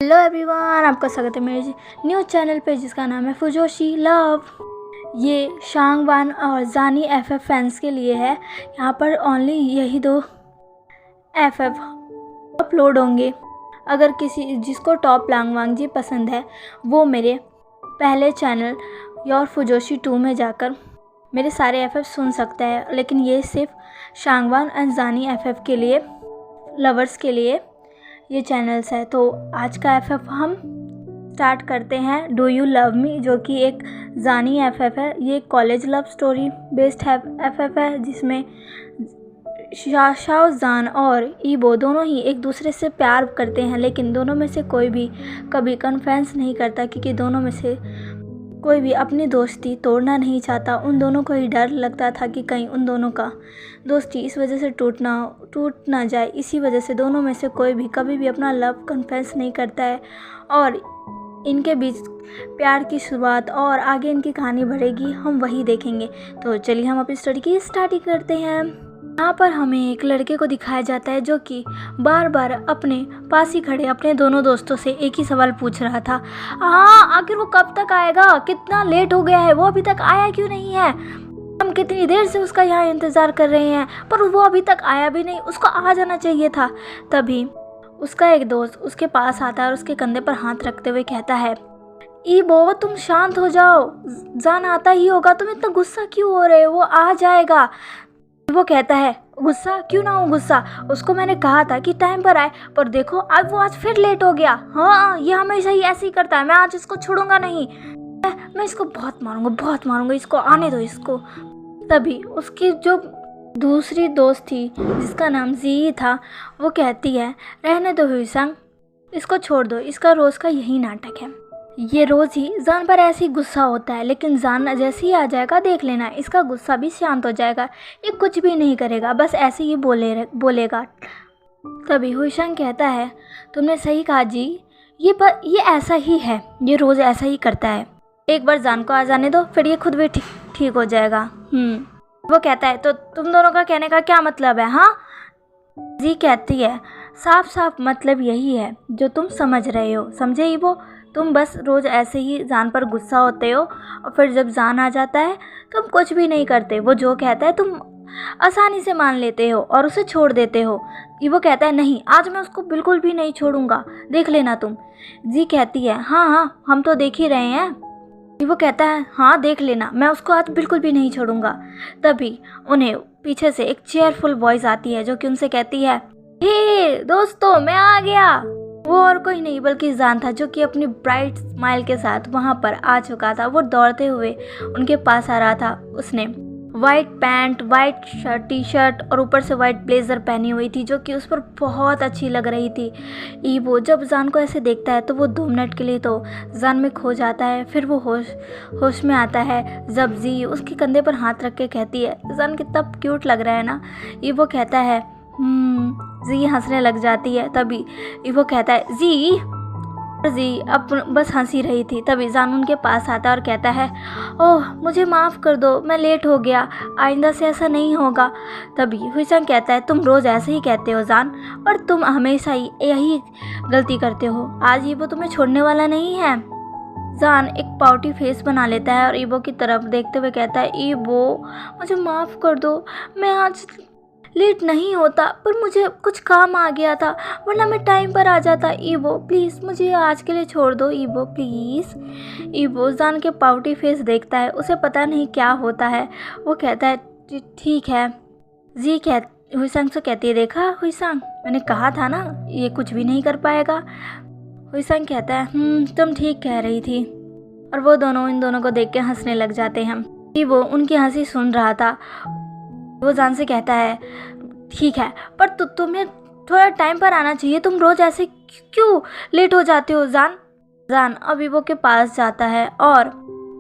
Hello everyone, आपका स्वागत है मेरे न्यूज़ चैनल पे जिसका नाम है फुजोशी लव। ये शांगवान और जानी एफएफ फैंस के लिए है। यहाँ पर ओनली यही दो एफएफ अपलोड होंगे। अगर किसी जिसको टॉप लांगवांग जी पसंद है वो मेरे पहले चैनल योर फुजोशी 2 में जाकर मेरे सारे एफएफ सुन सकता है, लेकिन ये सिर्फ शांगवान एंड जानी एफएफ के लिए, लवर्स के लिए ये चैनल्स है। तो आज का एफएफ हम स्टार्ट करते हैं, डू यू लव मी, जो कि एक जानी एफएफ है। ये कॉलेज लव स्टोरी बेस्ड है एफएफ है, जिसमें शाओ जान और ईबो दोनों ही एक दूसरे से प्यार करते हैं, लेकिन दोनों में से कोई भी कभी कन्फेस नहीं करता, क्योंकि दोनों में से कोई भी अपनी दोस्ती तोड़ना नहीं चाहता। उन दोनों को ही डर लगता था कि कहीं उन दोनों का दोस्ती इस वजह से टूट ना जाए। इसी वजह से दोनों में से कोई भी कभी भी अपना लव कन्फेस नहीं करता है और इनके बीच प्यार की शुरुआत और आगे इनकी कहानी बढ़ेगी, हम वही देखेंगे। तो चलिए हम अपनी स्टोरी की स्टार्ट ही करते हैं। यहाँ पर हमें एक लड़के को दिखाया जाता है जो कि बार बार अपने पास ही खड़े अपने दोनों दोस्तों से एक ही सवाल पूछ रहा था, आखिर वो कब तक आएगा, कितना लेट हो गया है, वो अभी तक आया क्यों नहीं है, हम कितनी देर से उसका यहाँ इंतज़ार कर रहे हैं पर वो अभी तक आया भी नहीं, उसको आ जाना चाहिए था। तभी उसका एक दोस्त उसके पास आता है और उसके कंधे पर हाथ रखते हुए कहता है, ईबो तुम शांत हो जाओ, जान आता ही होगा, तुम इतना गुस्सा क्यों हो रहे हो, वो आ जाएगा। वो कहता है, गुस्सा क्यों ना हो गुस्सा, उसको मैंने कहा था कि टाइम पर आए, पर देखो अब वो आज फिर लेट हो गया। हाँ, ये हमेशा ही ऐसे ही करता है, मैं आज इसको छोड़ूंगा नहीं, मैं इसको बहुत मारूंगा, इसको आने दो इसको। तभी उसकी जो दूसरी दोस्त थी जिसका नाम जी था, वो कहती है, रहने दो हुईसंग, इसको छोड़ दो, इसका रोज़ का यही नाटक है, ये रोज़ ही जान पर ऐसे ही गुस्सा होता है, लेकिन जान जैसे ही आ जाएगा देख लेना, इसका गुस्सा भी शांत हो जाएगा, ये कुछ भी नहीं करेगा, बस ऐसे ही बोलेगा। तभी हुईशंग कहता है, तुमने सही कहा जी, ये ऐसा ही है, ये रोज़ ऐसा ही करता है, एक बार जान को आ जाने दो, फिर ये खुद भी ठीक हो जाएगा। वो कहता है, तो तुम दोनों का कहने का क्या मतलब है? हाँ, जी कहती है, साफ साफ मतलब यही है जो तुम समझ रहे हो, समझे ही वो, तुम बस रोज़ ऐसे ही जान पर गुस्सा होते हो और फिर जब जान आ जाता है तुम कुछ भी नहीं करते, वो जो कहता है तुम आसानी से मान लेते हो और उसे छोड़ देते हो। वो कहता है, नहीं, आज मैं उसको बिल्कुल भी नहीं छोड़ूंगा, देख लेना तुम। जी कहती है, हाँ, हम तो देख ही रहे हैं। वो कहता है, हाँ देख लेना, मैं उसको आज बिल्कुल भी नहीं छोड़ूंगा। तभी उन्हें पीछे से एक चेयरफुल वॉइस आती है जो कि उनसे कहती है, हे दोस्तों, मैं आ गया। वो और कोई नहीं बल्कि जान था, जो कि अपनी ब्राइट स्माइल के साथ वहाँ पर आ चुका था। वो दौड़ते हुए उनके पास आ रहा था। उसने white pant, white T shirt और ऊपर से वाइट ब्लेज़र पहनी हुई थी, जो कि उस पर बहुत अच्छी लग रही थी। ईबो जब जान को ऐसे देखता है तो वो 2 मिनट के लिए तो जान में खो जाता है, फिर वो होश में आता है जब जी उसके कंधे पर हाथ रख के कहती है, जान कितना क्यूट लग रहा है ना। ईबो कहता है, जी हंसने लग जाती है। तभी वो कहता है, जी अब बस हंसी रही थी। तभी जान उनके पास आता है और कहता है, ओह मुझे माफ़ कर दो, मैं लेट हो गया, आइंदा से ऐसा नहीं होगा। तभी हुईसंग कहता है, तुम रोज़ ऐसे ही कहते हो जान, पर तुम हमेशा ही यही गलती करते हो, आज ईबो तुम्हें छोड़ने वाला नहीं है। जान एक पाउटी फेस बना लेता है और ईबो की तरफ देखते हुए कहता है, ईबो मुझे माफ़ कर दो, मैं आज लेट नहीं होता, पर मुझे कुछ काम आ गया था, वरना मैं टाइम पर आ जाता। ईबो प्लीज़ मुझे आज के लिए छोड़ दो, ईबो प्लीज़। ईबो जान के पाउटी फेस देखता है, उसे पता नहीं क्या होता है। वो कहता है, ठीक है। जी हुईसंग से कहती है, देखा हुईसंग, मैंने कहा था ना ये कुछ भी नहीं कर पाएगा। हुईसंग कहता है, तुम ठीक कह रही थी। और वो दोनों इन दोनों को देख के हंसने लग जाते हैं। ईबो उनकी हंसी सुन रहा था। वो जान से कहता है, ठीक है, पर तुम्हें थोड़ा टाइम पर आना चाहिए, तुम रोज़ ऐसे क्यों लेट हो जाते हो। जान अब ईबो के पास जाता है और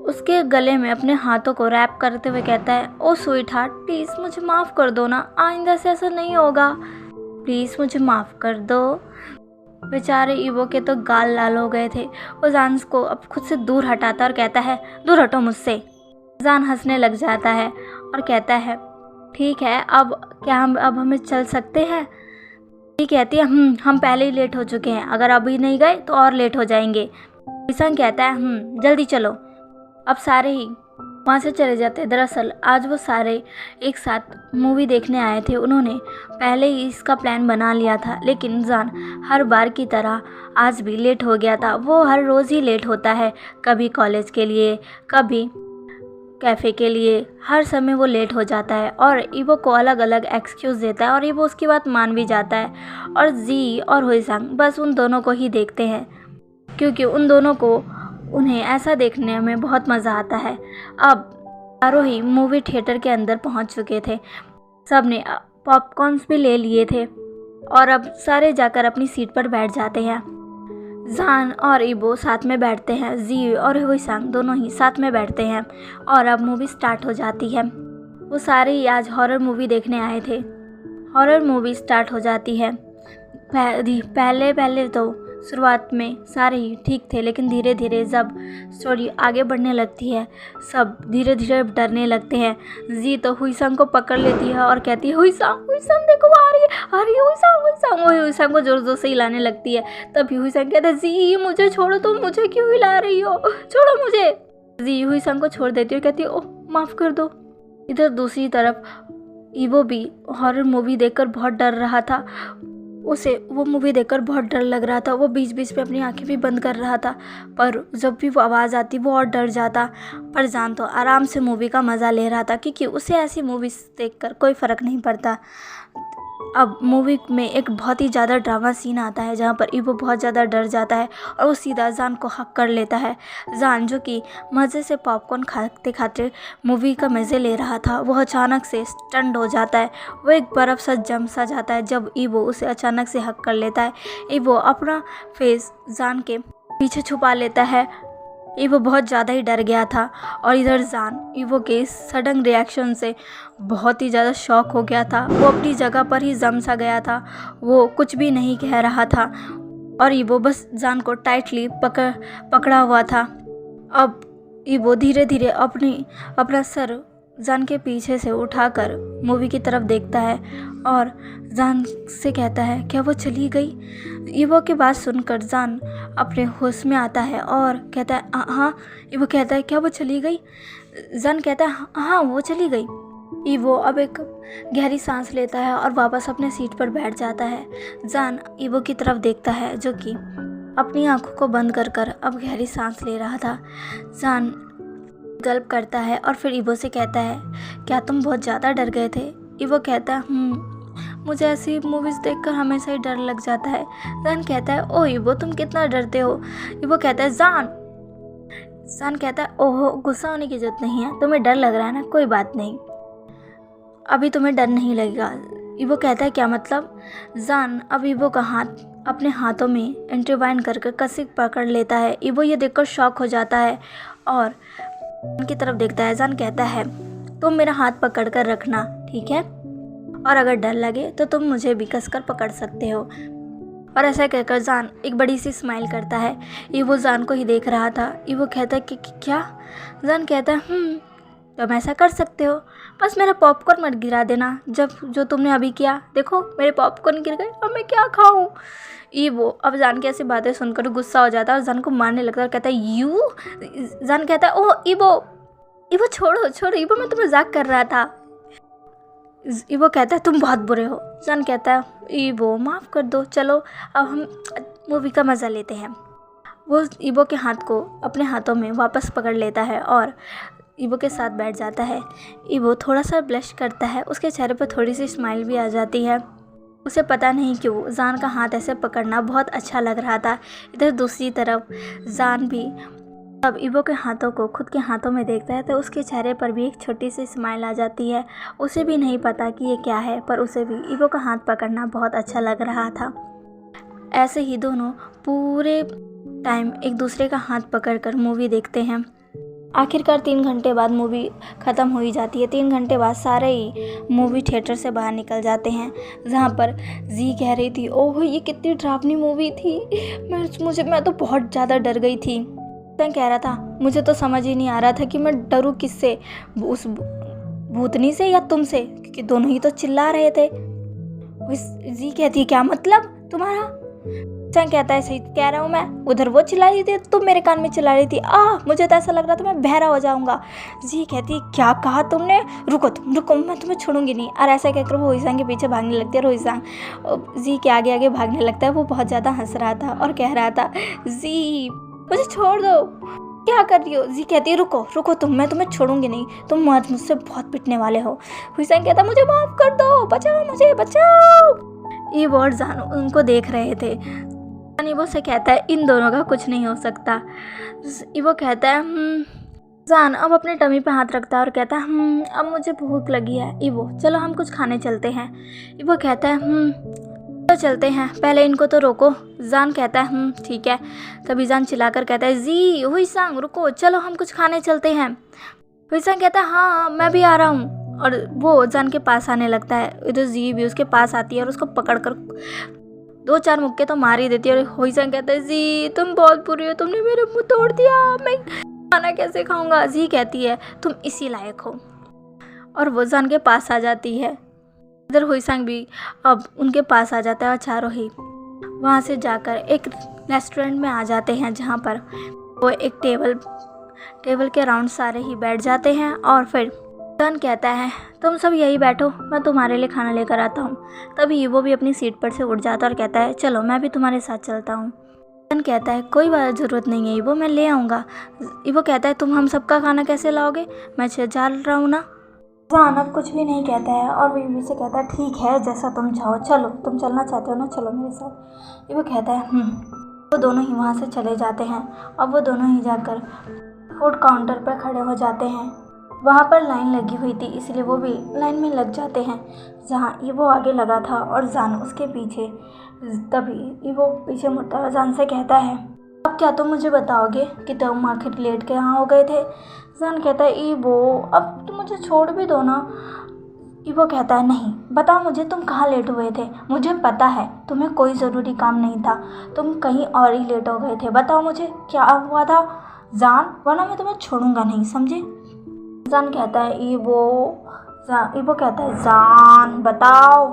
उसके गले में अपने हाथों को रैप करते हुए कहता है, ओ स्वीट हार्ट, प्लीज़ मुझे माफ़ कर दो ना, आइंदा से ऐसा नहीं होगा, प्लीज़ मुझे माफ़ कर दो। बेचारे ईबो के तो गाल लाल हो गए थे। वो जान को अब खुद से दूर हटाता और कहता है, दूर हटो मुझसे। जान हंसने लग जाता है और कहता है, ठीक है, अब हमें चल सकते हैं। जी कहती है हम पहले ही लेट हो चुके हैं, अगर अभी नहीं गए तो और लेट हो जाएंगे। हुईसंग कहता है जल्दी चलो। अब सारे ही वहाँ से चले जाते हैं। दरअसल आज वो सारे एक साथ मूवी देखने आए थे। उन्होंने पहले ही इसका प्लान बना लिया था, लेकिन जान हर बार की तरह आज भी लेट हो गया था। वो हर रोज़ ही लेट होता है, कभी कॉलेज के लिए, कभी कैफ़े के लिए, हर समय वो लेट हो जाता है और ईवो को अलग अलग एक्सक्यूज़ देता है और ईवो उसकी बात मान भी जाता है। और जी और हुईसंग बस उन दोनों को ही देखते हैं, क्योंकि उन दोनों को उन्हें ऐसा देखने में बहुत मज़ा आता है। अब चारों ही मूवी थिएटर के अंदर पहुंच चुके थे। सब ने पॉपकॉर्न्स भी ले लिए थे और अब सारे जाकर अपनी सीट पर बैठ जाते हैं। जान और ईवो साथ में बैठते हैं, जी और हुईसंग दोनों ही साथ में बैठते हैं और अब मूवी स्टार्ट हो जाती है। वो सारे ही आज हॉरर मूवी देखने आए थे। हॉरर मूवी स्टार्ट हो जाती है। पहले तो शुरुआत में सारे ही ठीक थे, लेकिन धीरे धीरे जब स्टोरी आगे बढ़ने लगती है सब धीरे धीरे डरने लगते हैं। जी तो हुईसंग को पकड़ लेती है और कहती है हुईसंग देखो आ रही है हुईसंग। वो हुईसंग को जोर जोर से हिलाने लगती है। तभी हुईसंग कहता है जी मुझे छोड़ो, तुम मुझे क्यों हिला रही हो, छोड़ो मुझे। जी हुईसंग को छोड़ देती है और कहती है ओह माफ़ कर दो। इधर दूसरी तरफ ईवो भी हॉरर मूवी देखकर बहुत डर रहा था। उसे वो मूवी देखकर बहुत डर लग रहा था। वो बीच बीच में अपनी आंखें भी बंद कर रहा था, पर जब भी वो आवाज़ आती वो और डर जाता। पर जान तो आराम से मूवी का मज़ा ले रहा था, क्योंकि उसे ऐसी मूवीज़ देखकर कोई फ़र्क नहीं पड़ता। अब मूवी में एक बहुत ही ज़्यादा ड्रामा सीन आता है, जहाँ पर ईवो बहुत ज़्यादा डर जाता है और वो सीधा जान को हक कर लेता है। जान जो कि मज़े से पॉपकॉर्न खाते खाते मूवी का मज़े ले रहा था, वो अचानक से स्टन्ड हो जाता है। वो एक बर्फ़ सा जम सा जाता है जब ईवो उसे अचानक से हक कर लेता है। ईवो अपना फेस जान के पीछे छुपा लेता है। ईवो बहुत ज़्यादा ही डर गया था और इधर जान ईवो के इस सडन रिएक्शन से बहुत ही ज़्यादा शॉक हो गया था। वो अपनी जगह पर ही जम सा गया था, वो कुछ भी नहीं कह रहा था और ईवो बस जान को टाइटली पकड़ा हुआ था। अब ईवो धीरे धीरे अपना सर जान के पीछे से उठाकर मूवी की तरफ देखता है और जान से कहता है क्या वो चली गई। ईवो की बात सुनकर जान अपने होश में आता है और कहता है हाँ। ईवो कहता है क्या वो चली गई। जान कहता है हाँ वो चली गई। ईवो अब एक गहरी सांस लेता है और वापस अपने सीट पर बैठ जाता है। जान ईवो की तरफ देखता है, जो कि अपनी आंखों को बंद कर अब गहरी सांस ले रहा था। जान गल्प करता है और फिर ईवो से कहता है क्या तुम बहुत ज़्यादा डर गए थे। ईवो कहता है मुझे ऐसी मूवीज़ देखकर हमेशा ही डर लग जाता है। जान कहता है ओ ईवो तुम कितना डरते हो। ईवो कहता है जान कहता है ओहो गुस्सा होने की जरूरत नहीं है, तुम्हें डर लग रहा है ना, कोई बात नहीं, अभी तुम्हें डर नहीं लगेगा। ईवो कहता है क्या मतलब। जान अब ईवो का हाथ अपने हाथों में इंटरवाइन करके कसी पकड़ लेता है। ईवो ये देखकर शॉक हो जाता है और उनकी तरफ देखता है। जान कहता है तुम मेरा हाथ पकड़ कर रखना, ठीक है, और अगर डर लगे तो तुम मुझे भी कसकर पकड़ सकते हो। और ऐसा कहकर जान एक बड़ी सी स्माइल करता है। ईवो जान को ही देख रहा था। ईवो कहता है कि क्या। जान कहता है तुम ऐसा कर सकते हो, बस मेरा पॉपकॉर्न मत गिरा देना जो तुमने अभी किया। देखो मेरे पॉपकॉर्न गिर गए, अब मैं क्या खाऊं। ईवो अब जान की ऐसी बातें सुनकर गुस्सा हो जाता है और जान को मारने लगता है और कहता है यू। जान कहता है ओह ईवो छोड़ो ईवो मैं तो मजाक कर रहा था। ईवो कहता है तुम बहुत बुरे हो। जान कहता है ईवो माफ़ कर दो, चलो अब हम मूवी का मज़ा लेते हैं। वो ईवो के हाथ को अपने हाथों में वापस पकड़ लेता है और ईवो के साथ बैठ जाता है। ईवो थोड़ा सा ब्लश करता है, उसके चेहरे पर थोड़ी सी स्माइल भी आ जाती है। उसे पता नहीं क्यों जान का हाथ ऐसे पकड़ना बहुत अच्छा लग रहा था। इधर दूसरी तरफ जान भी अब ईवो के हाथों को खुद के हाथों में देखता है तो उसके चेहरे पर भी एक छोटी सी स्माइल आ जाती है। उसे भी नहीं पता कि ये क्या है, पर उसे भी ईवो का हाथ पकड़ना बहुत अच्छा लग रहा था। ऐसे ही दोनों पूरे टाइम एक दूसरे का हाथ पकड़कर मूवी देखते हैं। आखिरकार 3 घंटे बाद मूवी ख़त्म हो ही जाती है। 3 घंटे बाद सारे ही मूवी थिएटर से बाहर निकल जाते हैं, जहाँ पर जी कह रही थी ओह ये कितनी डरावनी मूवी थी, मैं तो बहुत ज़्यादा डर गई थी। मैं कह रहा था मुझे तो समझ ही नहीं आ रहा था कि मैं डरूँ किससे, उस भूतनी से या तुमसे, क्योंकि दोनों ही तो चिल्ला रहे थे। जी कहती है क्या मतलब तुम्हारा? चांग कहता है सही कह रहा हूँ मैं, उधर वो चिल्ला रही थी, तुम मेरे कान में चिल्ला रही थी। मुझे तो ऐसा लग रहा था मैं बहरा हो जाऊंगा। जी कहती है क्या कहा तुमने? रुको तुम रुको, मैं तुम्हें छोड़ूंगी नहीं। और ऐसा कहकर वो रोहित के पीछे भागने लगती है। रोहित जी के आगे आगे भागने लगता है। वो बहुत ज़्यादा हंस रहा था और कह रहा था जी मुझे छोड़ दो, क्या कर रही हो? जी कहती है रुको रुको तुम, मैं तुम्हें छोड़ूंगी नहीं, तुम आज मुझसे बहुत पिटने वाले हो। हुसैन कहता मुझे माफ़ कर दो, बचाओ मुझे बचाओ। ये वर्ड जान उनको देख रहे थे। इवो से कहता है इन दोनों का कुछ नहीं हो सकता। इवो कहता है जान अब अपने टमी पे हाथ रखता है और कहता है अब मुझे भूख लगी है। इवो चलो हम कुछ खाने चलते हैं। इवो कहता है तो चलते हैं, पहले इनको तो रोको। जान कहता है ठीक है। तभी जान चिल्लाकर कहता है जी हुईसांग रुको, चलो हम कुछ खाने चलते हैं। हुईसांग कहता है हाँ मैं भी आ रहा हूँ। और वो जान के पास आने लगता है। इधर जी भी उसके पास आती है और उसको पकड़कर 2-4 मुक्के तो मार ही देती है। और हुईसांग कहता है जी तुम बहुत बुरी हो, तुमने मेरा मुंह तोड़ दिया, मैं खाना कैसे खाऊंगा? जी कहती है तुम इसी लायक हो। और वो जान के पास आ जाती है। इधर हुईसांग भी अब उनके पास आ जाता है और चारों ही वहाँ से जाकर एक रेस्टोरेंट में आ जाते हैं, जहाँ पर वो एक टेबल के राउंड सारे ही बैठ जाते हैं। और फिर जान कहता है तुम सब यही बैठो, मैं तुम्हारे लिए खाना लेकर आता हूँ। तभी वो भी अपनी सीट पर से उठ जाता है और कहता है चलो मैं भी तुम्हारे साथ चलता हूँ। जान कहता है कोई बात ज़रूरत नहीं है इवो, मैं ले आऊँगा। इवो कहता है तुम हम सबका खाना कैसे लाओगे, मैं जा रहा हूँ ना। जान अब कुछ भी नहीं कहता है और वो से कहता है ठीक है जैसा तुम चाहो, चलो तुम चलना चाहते हो ना, चलो मेरे साथ। इवो कहता है वो दोनों ही वहाँ से चले जाते हैं। अब वो दोनों ही जाकर फूड काउंटर पर खड़े हो जाते हैं। वहाँ पर लाइन लगी हुई थी, इसलिए वो भी लाइन में लग जाते हैं जहाँ इवो आगे लगा था और जान उसके पीछे। तभी इवो पीछे मुड़ता है और जान से कहता है अब क्या तुम मुझे बताओगे कि तुम आखिर लेट के यहाँ हो गए थे? जान कहता है इवो अब तुम मुझे छोड़ भी दो ना। इवो कहता है नहीं, बताओ मुझे तुम कहाँ लेट हुए थे? मुझे पता है तुम्हें कोई ज़रूरी काम नहीं था, तुम कहीं और ही लेट हो गए थे, बताओ मुझे क्या हुआ था जान, वरना मैं तुम्हें छोड़ूंगा नहीं, समझे? जान कहता है इवो कहता है जान बताओ।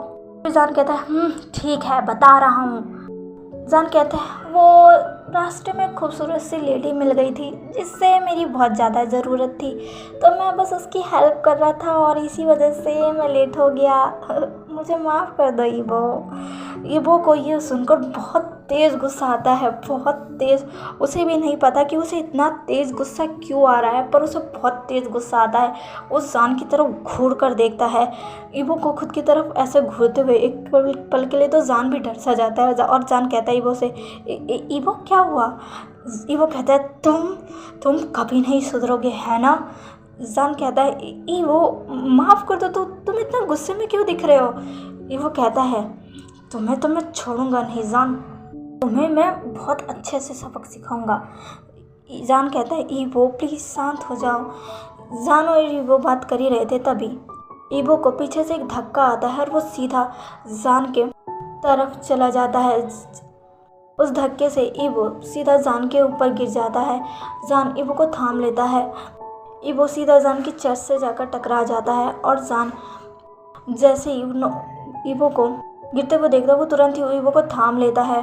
फिर जान कहता है ठीक है बता रहा हूँ। जान कहता है वो रास्ते में खूबसूरत सी लेडी मिल गई थी जिससे मेरी बहुत ज़्यादा ज़रूरत थी, तो मैं बस उसकी हेल्प कर रहा था और इसी वजह से मैं लेट हो गया, मुझे माफ़ कर दो इवो को ये सुनकर बहुत तेज़ गुस्सा आता है, बहुत तेज़। उसे भी नहीं पता कि उसे इतना तेज़ गुस्सा क्यों आ रहा है, पर उसे बहुत तेज़ गुस्सा आता है। उस जान की तरफ घूर कर देखता है, इवो को खुद की तरफ ऐसे घूरते हुए एक पल के लिए तो जान भी डर सा जाता है। और जान कहता है इवो से इवो क्या हुआ? इवो कहता है तुम कभी नहीं सुधरोगे है ना। जान कहता है इवो माफ़ कर दो, तो तुम इतना गुस्से में क्यों दिख रहे हो? इवो कहता है तुम्हें तो मैं छोड़ूंगा नहीं जान, तुम्हें मैं बहुत अच्छे से सबक सिखाऊंगा। जान कहता है इवो प्लीज़ शांत हो जाओ। जान और इवो बात कर ही रहे थे, तभी इवो को पीछे से एक धक्का आता है और वो सीधा जान के तरफ चला जाता है। उस धक्के से इवो सीधा जान के ऊपर गिर जाता है। जान इवो को थाम लेता है। इवो सीधा जान की चेस्ट से जाकर टकरा जाता है और जान जैसे ही इवो को गिरते हुए देखता है वो तुरंत ही इवो को थाम लेता है।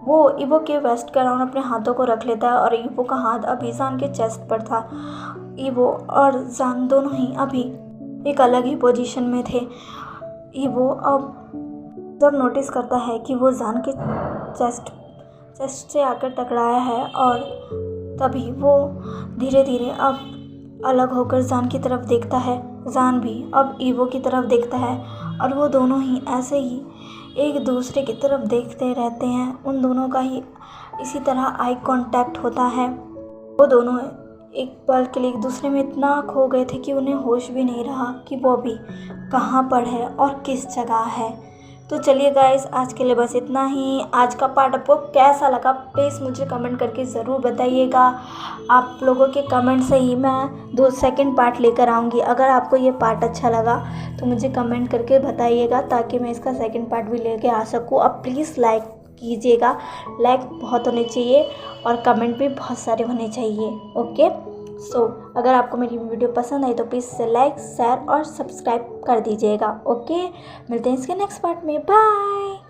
वो इवो के वेस्ट के अराउंड अपने हाथों को रख लेता है और इवो का हाथ अभी जान के चेस्ट पर था। इवो और जान दोनों ही अभी एक अलग ही पोजीशन में थे। इवो अब जब नोटिस करता है कि वो जान के चेस्ट से आकर टकराया है और तभी वो धीरे धीरे अब अलग होकर जान की तरफ देखता है। जान भी अब इवो की तरफ देखता है और वो दोनों ही ऐसे ही एक दूसरे की तरफ देखते रहते हैं। उन दोनों का ही इसी तरह आई कांटेक्ट होता है। वो दोनों एक पल के लिए एक दूसरे में इतना खो गए थे कि उन्हें होश भी नहीं रहा कि वो अभी कहाँ पर है और किस जगह है। तो चलिए गाइस, आज के लिए बस इतना ही। आज का पार्ट आपको कैसा लगा प्लीज़ मुझे कमेंट करके ज़रूर बताइएगा। आप लोगों के कमेंट से ही मैं सेकंड पार्ट लेकर आऊँगी। अगर आपको ये पार्ट अच्छा लगा तो मुझे कमेंट करके बताइएगा ताकि मैं इसका सेकंड पार्ट भी लेके आ सकूँ। अब प्लीज़ लाइक कीजिएगा, लाइक बहुत होने चाहिए और कमेंट भी बहुत सारे होने चाहिए। ओके, सो अगर आपको मेरी वीडियो पसंद आई तो प्लीज़ इसे लाइक, शेयर और सब्सक्राइब कर दीजिएगा। ओके, मिलते हैं इसके नेक्स्ट पार्ट में। बाय।